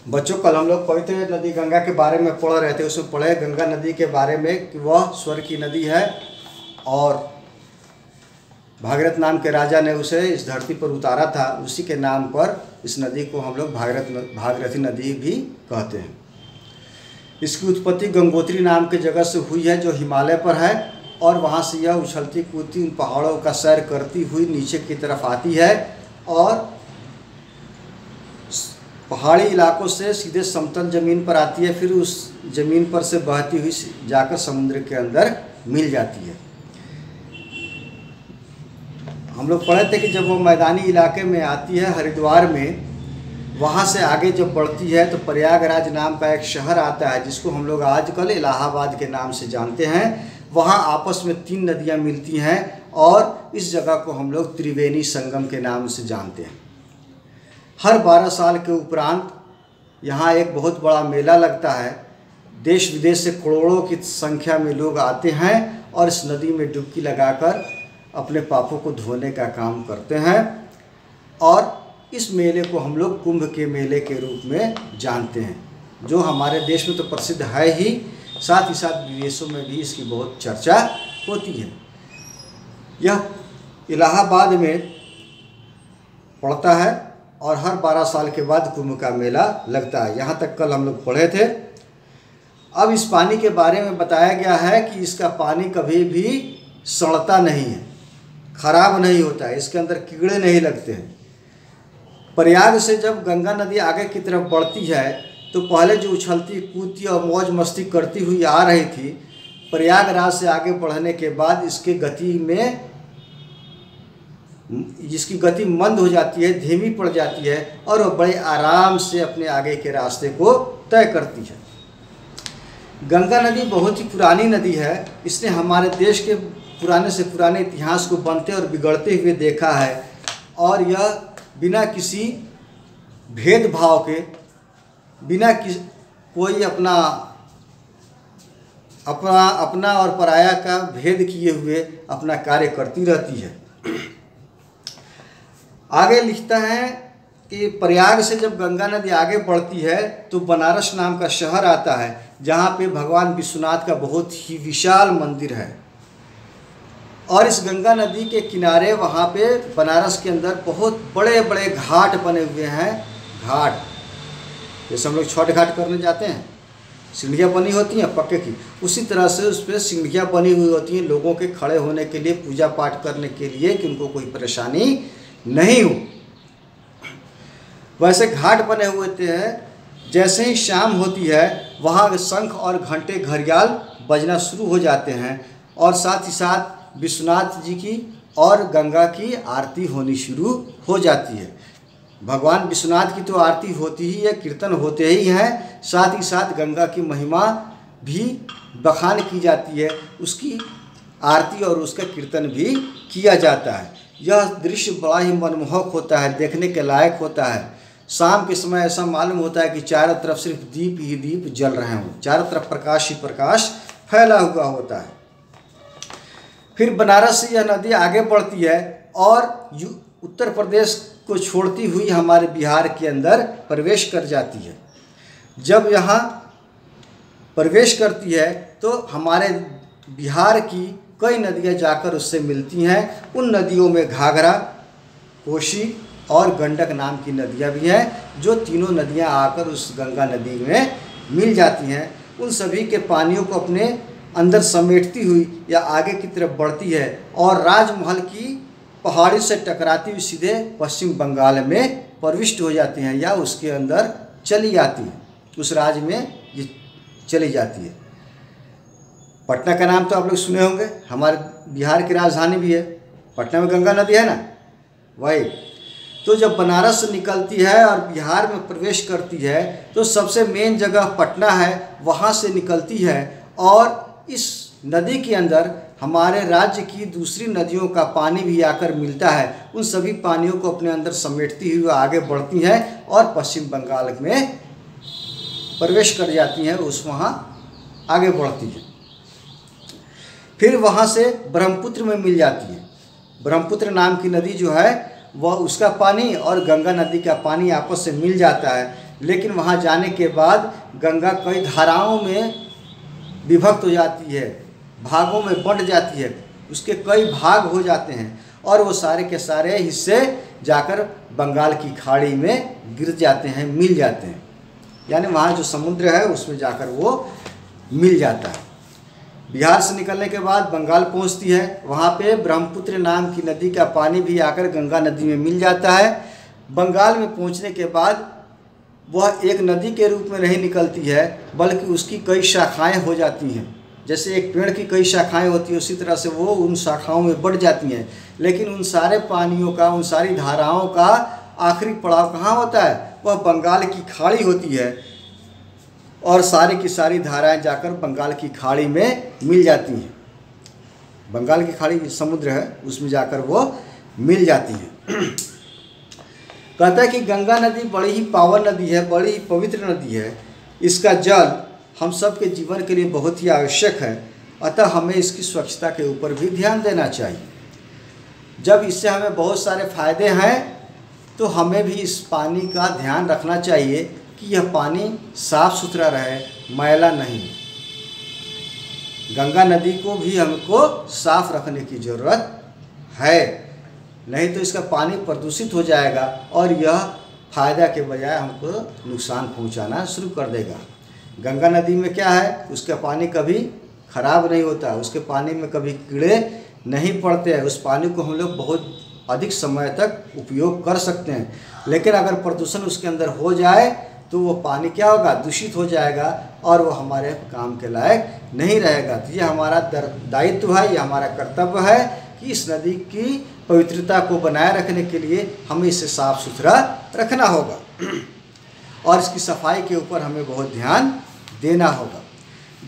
बच्चों, कल हम लोग पवित्र नदी गंगा के बारे में पढ़ रहे थे। उसमें पढ़े गंगा नदी के बारे में कि वह स्वर्ग की नदी है और भागीरथ नाम के राजा ने उसे इस धरती पर उतारा था। उसी के नाम पर इस नदी को हम लोग भागीरथी नदी भी कहते हैं। इसकी उत्पत्ति गंगोत्री नाम के जगह से हुई है जो हिमालय पर है, और वहाँ से यह उछलती कूदती उन पहाड़ों का सैर करती हुई नीचे की तरफ आती है और पहाड़ी इलाकों से सीधे समतल ज़मीन पर आती है। फिर उस ज़मीन पर से बहती हुई जाकर समुद्र के अंदर मिल जाती है। हम लोग पढ़े थे कि जब वो मैदानी इलाके में आती है हरिद्वार में, वहाँ से आगे जब बढ़ती है तो प्रयागराज नाम का एक शहर आता है जिसको हम लोग आजकल इलाहाबाद के नाम से जानते हैं। वहाँ आपस में 3 नदियाँ मिलती हैं और इस जगह को हम लोग त्रिवेणी संगम के नाम से जानते हैं। हर 12 साल के उपरांत यहाँ एक बहुत बड़ा मेला लगता है। देश विदेश से करोड़ों की संख्या में लोग आते हैं और इस नदी में डुबकी लगाकर अपने पापों को धोने का काम करते हैं। और इस मेले को हम लोग कुंभ के मेले के रूप में जानते हैं, जो हमारे देश में तो प्रसिद्ध है ही, साथ ही साथ विदेशों में भी इसकी बहुत चर्चा होती है। यह इलाहाबाद में पड़ता है और हर 12 साल के बाद कुंभ का मेला लगता है। यहाँ तक कल हम लोग पढ़े थे। अब इस पानी के बारे में बताया गया है कि इसका पानी कभी भी सड़ता नहीं है, खराब नहीं होता है, इसके अंदर कीड़े नहीं लगते हैं। प्रयाग से जब गंगा नदी आगे की तरफ बढ़ती है तो पहले जो उछलती कूदती और मौज मस्ती करती हुई आ रही थी, प्रयागराज से आगे बढ़ने के बाद इसकी गति मंद हो जाती है, धीमी पड़ जाती है और वह बड़े आराम से अपने आगे के रास्ते को तय करती है। गंगा नदी बहुत ही पुरानी नदी है। इसने हमारे देश के पुराने से पुराने इतिहास को बनते और बिगड़ते हुए देखा है, और यह बिना किसी भेदभाव के, बिना कोई अपना और पराया का भेद किए हुए अपना कार्य करती रहती है। आगे लिखता है कि प्रयाग से जब गंगा नदी आगे बढ़ती है तो बनारस नाम का शहर आता है, जहाँ पे भगवान विश्वनाथ का बहुत ही विशाल मंदिर है। और इस गंगा नदी के किनारे वहाँ पे बनारस के अंदर बहुत बड़े बड़े घाट बने हुए हैं। घाट जैसे हम लोग छठ घाट करने जाते हैं, सीढ़ियाँ बनी होती हैं पक्के की, उसी तरह से उस पर सीढ़ियाँ बनी हुई होती हैं लोगों के खड़े होने के लिए, पूजा पाठ करने के लिए, कि उनको कोई परेशानी नहीं हो। वैसे घाट बने हुए हैं। जैसे ही शाम होती है वहाँ शंख और घंटे घड़ियाल बजना शुरू हो जाते हैं, और साथ ही साथ विश्वनाथ जी की और गंगा की आरती होनी शुरू हो जाती है। भगवान विश्वनाथ की तो आरती होती ही है, कीर्तन होते ही हैं, साथ ही साथ गंगा की महिमा भी बखान की जाती है, उसकी आरती और उसका कीर्तन भी किया जाता है। यह दृश्य बड़ा ही मनमोहक होता है, देखने के लायक होता है। शाम के समय ऐसा मालूम होता है कि चारों तरफ सिर्फ दीप ही दीप जल रहे हों, चारों तरफ प्रकाश ही प्रकाश फैला हुआ होता है। फिर बनारस से यह नदी आगे बढ़ती है और उत्तर प्रदेश को छोड़ती हुई हमारे बिहार के अंदर प्रवेश कर जाती है। जब यहाँ प्रवेश करती है तो हमारे बिहार की कई नदियाँ जाकर उससे मिलती हैं। उन नदियों में घाघरा, कोसी और गंडक नाम की नदियाँ भी हैं, जो तीनों नदियाँ आकर उस गंगा नदी में मिल जाती हैं। उन सभी के पानियों को अपने अंदर समेटती हुई या आगे की तरफ बढ़ती है और राजमहल की पहाड़ी से टकराती हुई सीधे पश्चिम बंगाल में प्रविष्ट हो जाती हैं, या उसके अंदर चली जाती है, उस राज्य में ये चली जाती है। पटना का नाम तो आप लोग सुने होंगे, हमारे बिहार की राजधानी भी है। पटना में गंगा नदी है ना, वही। तो जब बनारस से निकलती है और बिहार में प्रवेश करती है तो सबसे मेन जगह पटना है, वहाँ से निकलती है और इस नदी के अंदर हमारे राज्य की दूसरी नदियों का पानी भी आकर मिलता है। उन सभी पानियों को अपने अंदर समेटती हुई आगे बढ़ती हैं और पश्चिम बंगाल में प्रवेश कर जाती हैं, उस वहाँ आगे बढ़ती है। फिर वहाँ से ब्रह्मपुत्र में मिल जाती है। ब्रह्मपुत्र नाम की नदी जो है वह, उसका पानी और गंगा नदी का पानी आपस से मिल जाता है। लेकिन वहाँ जाने के बाद गंगा कई धाराओं में विभक्त हो जाती है, भागों में बंट जाती है, उसके कई भाग हो जाते हैं और वो सारे के सारे हिस्से जाकर बंगाल की खाड़ी में गिर जाते हैं, मिल जाते हैं। यानी वहाँ जो समुद्र है उसमें जाकर वो मिल जाता है। बिहार से निकलने के बाद बंगाल पहुँचती है, वहाँ पे ब्रह्मपुत्र नाम की नदी का पानी भी आकर गंगा नदी में मिल जाता है। बंगाल में पहुँचने के बाद वह एक नदी के रूप में नहीं निकलती है, बल्कि उसकी कई शाखाएं हो जाती हैं। जैसे एक पेड़ की कई शाखाएं होती हैं, उसी तरह से वो उन शाखाओं में बढ़ जाती हैं। लेकिन उन सारे पानियों का, उन सारी धाराओं का आखिरी पड़ाव कहाँ होता है? वह बंगाल की खाड़ी होती है और सारी की सारी धाराएं जाकर बंगाल की खाड़ी में मिल जाती हैं। बंगाल की खाड़ी समुद्र है, उसमें जाकर वो मिल जाती हैं। कहता है कि गंगा नदी बड़ी ही पावन नदी है, बड़ी ही पवित्र नदी है। इसका जल हम सब के जीवन के लिए बहुत ही आवश्यक है, अतः हमें इसकी स्वच्छता के ऊपर भी ध्यान देना चाहिए। जब इससे हमें बहुत सारे फायदे हैं तो हमें भी इस पानी का ध्यान रखना चाहिए कि यह पानी साफ सुथरा रहे, मैला नहीं। गंगा नदी को भी हमको साफ रखने की ज़रूरत है, नहीं तो इसका पानी प्रदूषित हो जाएगा और यह फायदा के बजाय हमको नुकसान पहुंचाना शुरू कर देगा। गंगा नदी में क्या है, उसका पानी कभी खराब नहीं होता, उसके पानी में कभी कीड़े नहीं पड़ते हैं, उस पानी को हम लोग बहुत अधिक समय तक उपयोग कर सकते हैं। लेकिन अगर प्रदूषण उसके अंदर हो जाए तो वो पानी क्या होगा, दूषित हो जाएगा और वो हमारे काम के लायक नहीं रहेगा। तो ये हमारा दायित्व है, ये हमारा कर्तव्य है कि इस नदी की पवित्रता को बनाए रखने के लिए हमें इसे साफ सुथरा रखना होगा और इसकी सफाई के ऊपर हमें बहुत ध्यान देना होगा।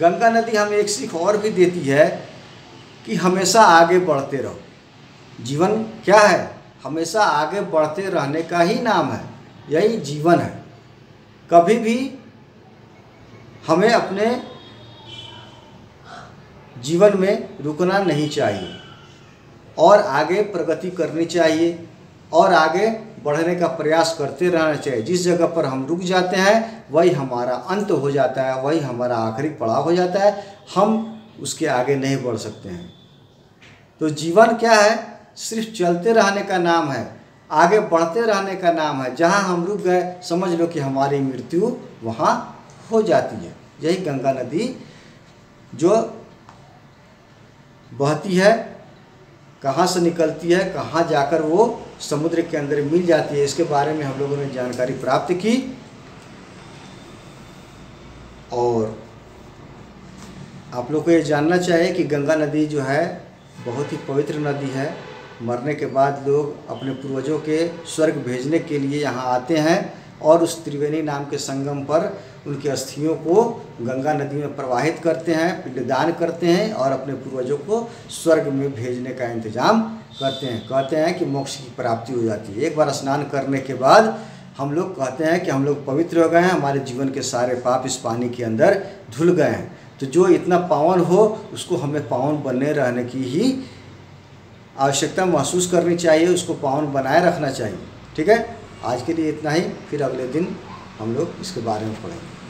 गंगा नदी हमें एक सीख और भी देती है कि हमेशा आगे बढ़ते रहो। जीवन क्या है, हमेशा आगे बढ़ते रहने का ही नाम है, यही जीवन है। कभी भी हमें अपने जीवन में रुकना नहीं चाहिए और आगे प्रगति करनी चाहिए और आगे बढ़ने का प्रयास करते रहना चाहिए। जिस जगह पर हम रुक जाते हैं वही हमारा अंत हो जाता है, वही हमारा आखिरी पड़ाव हो जाता है, हम उसके आगे नहीं बढ़ सकते हैं। तो जीवन क्या है, सिर्फ चलते रहने का नाम है, आगे बढ़ते रहने का नाम है। जहाँ हम रुक गए समझ लो कि हमारी मृत्यु वहाँ हो जाती है। यही गंगा नदी जो बहती है, कहाँ से निकलती है, कहाँ जाकर वो समुद्र के अंदर मिल जाती है, इसके बारे में हम लोगों ने जानकारी प्राप्त की। और आप लोग को ये जानना चाहिए कि गंगा नदी जो है बहुत ही पवित्र नदी है। मरने के बाद लोग अपने पूर्वजों के स्वर्ग भेजने के लिए यहाँ आते हैं और उस त्रिवेणी नाम के संगम पर उनकी अस्थियों को गंगा नदी में प्रवाहित करते हैं, पिंडदान करते हैं और अपने पूर्वजों को स्वर्ग में भेजने का इंतजाम करते हैं। कहते हैं कि मोक्ष की प्राप्ति हो जाती है। एक बार स्नान करने के बाद हम लोग कहते हैं कि हम लोग पवित्र हो गए हैं, हमारे जीवन के सारे पाप इस पानी के अंदर धुल गए हैं। तो जो इतना पावन हो उसको हमें पावन बने रहने की ही आवश्यकता महसूस करनी चाहिए, उसको पावन बनाए रखना चाहिए। ठीक है, आज के लिए इतना ही, फिर अगले दिन हम लोग इसके बारे में पढ़ेंगे।